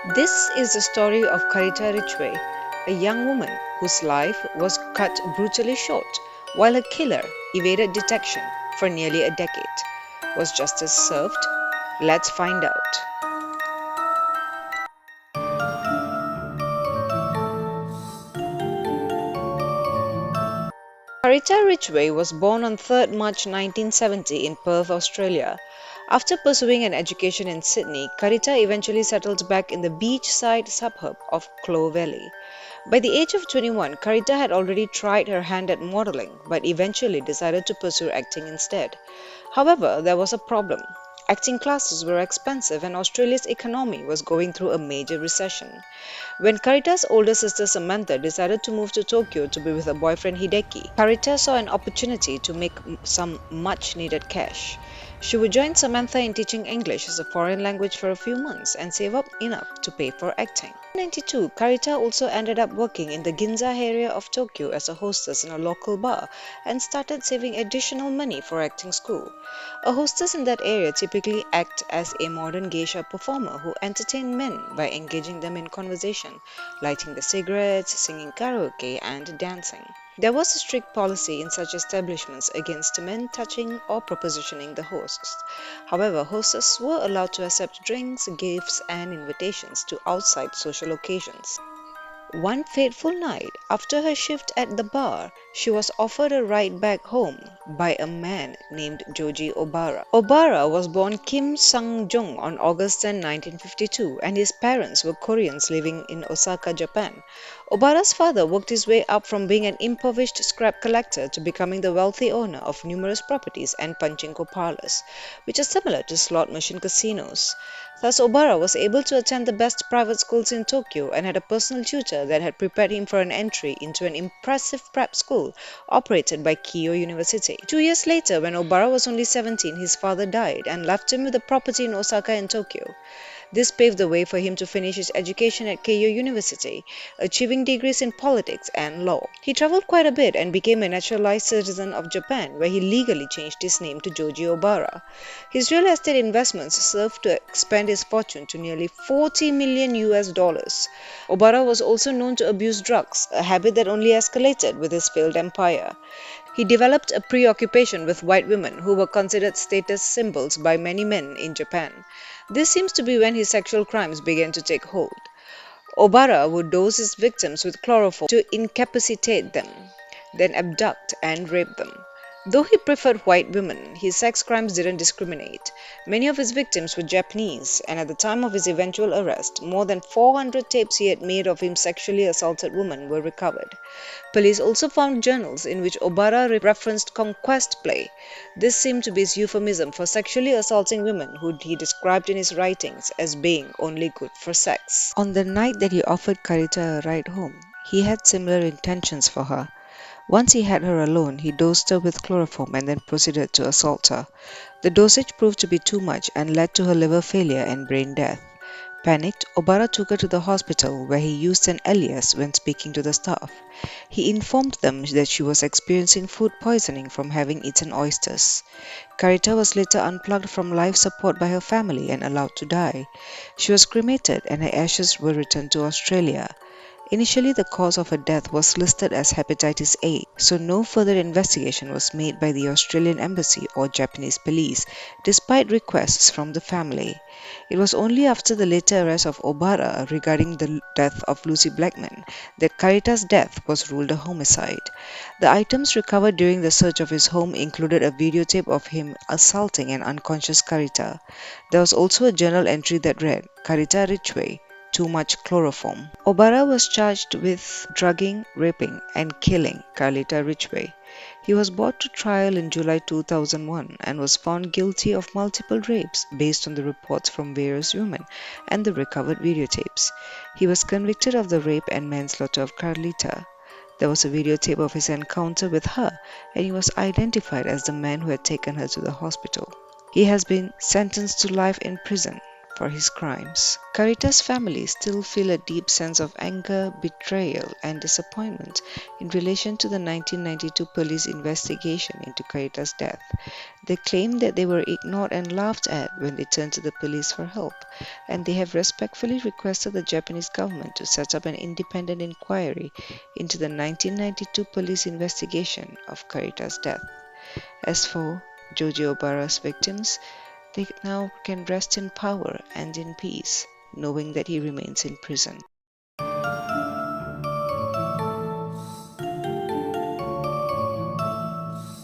This is the story of Carita Ridgeway, a young woman whose life was cut brutally short while her killer evaded detection for nearly a decade. Was justice served? Let's find out. Carita Ridgway was born on 3rd March 1970 in Perth, Australia. After pursuing an education in Sydney, Carita eventually settled back in the beachside suburb of Clovelly. By the age of 21, Carita had already tried her hand at modeling, but eventually decided to pursue acting instead. However, there was a problem. Acting classes were expensive and Australia's economy was going through a major recession. When Karita's older sister Samantha decided to move to Tokyo to be with her boyfriend Hideki, Karita saw an opportunity to make some much needed cash. She would join Samantha in teaching English as a foreign language for a few months and save up enough to pay for acting. In 1992, Karita also ended up working in the Ginza area of Tokyo as a hostess in a local bar and started saving additional money for acting school. A hostess in that area typically acts as a modern geisha performer who entertain men by engaging them in conversation, lighting the cigarettes, singing karaoke, and dancing. There was a strict policy in such establishments against men touching or propositioning the hosts. However, hostesses were allowed to accept drinks, gifts, and invitations to outside social occasions. One fateful night, after her shift at the bar, she was offered a ride back home by a man named Jojo Obara. Obara was born Kim Sang-jong on August 10, 1952, and his parents were Koreans living in Osaka, Japan. Obara's father worked his way up from being an impoverished scrap collector to becoming the wealthy owner of numerous properties and pachinko parlors, which are similar to slot machine casinos. Thus, Obara was able to attend the best private schools in Tokyo and had a personal tutor that had prepared him for an entry into an impressive prep school operated by Keio University. 2 years later, when Obara was only 17, his father died and left him with a property in Osaka and Tokyo. This paved the way for him to finish his education at Keio University, achieving degrees in politics and law. He traveled quite a bit and became a naturalized citizen of Japan, where he legally changed his name to Joji Obara. His real estate investments served to expand his fortune to nearly 40 million US dollars. Obara was also known to abuse drugs, a habit that only escalated with his failed empire. He developed a preoccupation with white women who were considered status symbols by many men in Japan. This seems to be when his sexual crimes began to take hold. Obara would dose his victims with chloroform to incapacitate them, then abduct and rape them. Though he preferred white women, his sex crimes didn't discriminate. Many of his victims were Japanese, and at the time of his eventual arrest, more than 400 tapes he had made of him sexually assaulted women were recovered. Police also found journals in which Obara referenced conquest play. This seemed to be his euphemism for sexually assaulting women who he described in his writings as being only good for sex. On the night that he offered Carita a ride home, he had similar intentions for her. Once he had her alone, he dosed her with chloroform and then proceeded to assault her. The dosage proved to be too much and led to her liver failure and brain death. Panicked, Obara took her to the hospital where he used an alias when speaking to the staff. He informed them that she was experiencing food poisoning from having eaten oysters. Carita was later unplugged from life support by her family and allowed to die. She was cremated and her ashes were returned to Australia. Initially, the cause of her death was listed as hepatitis A, so no further investigation was made by the Australian Embassy or Japanese police, despite requests from the family. It was only after the later arrest of Obara regarding the death of Lucie Blackman that Carita's death was ruled a homicide. The items recovered during the search of his home included a videotape of him assaulting an unconscious Carita. There was also a journal entry that read, Carita Ridgeway, too much chloroform. Obara was charged with drugging, raping, and killing Carita Ridgeway. He was brought to trial in July 2001 and was found guilty of multiple rapes based on the reports from various women and the recovered videotapes. He was convicted of the rape and manslaughter of Carlita. There was a videotape of his encounter with her, and he was identified as the man who had taken her to the hospital. He has been sentenced to life in prison for his crimes. Carita's family still feel a deep sense of anger, betrayal, and disappointment in relation to the 1992 police investigation into Carita's death. They claim that they were ignored and laughed at when they turned to the police for help, and they have respectfully requested the Japanese government to set up an independent inquiry into the 1992 police investigation of Carita's death. As for Jojo Obara's victims, they now can rest in power and in peace, knowing that he remains in prison.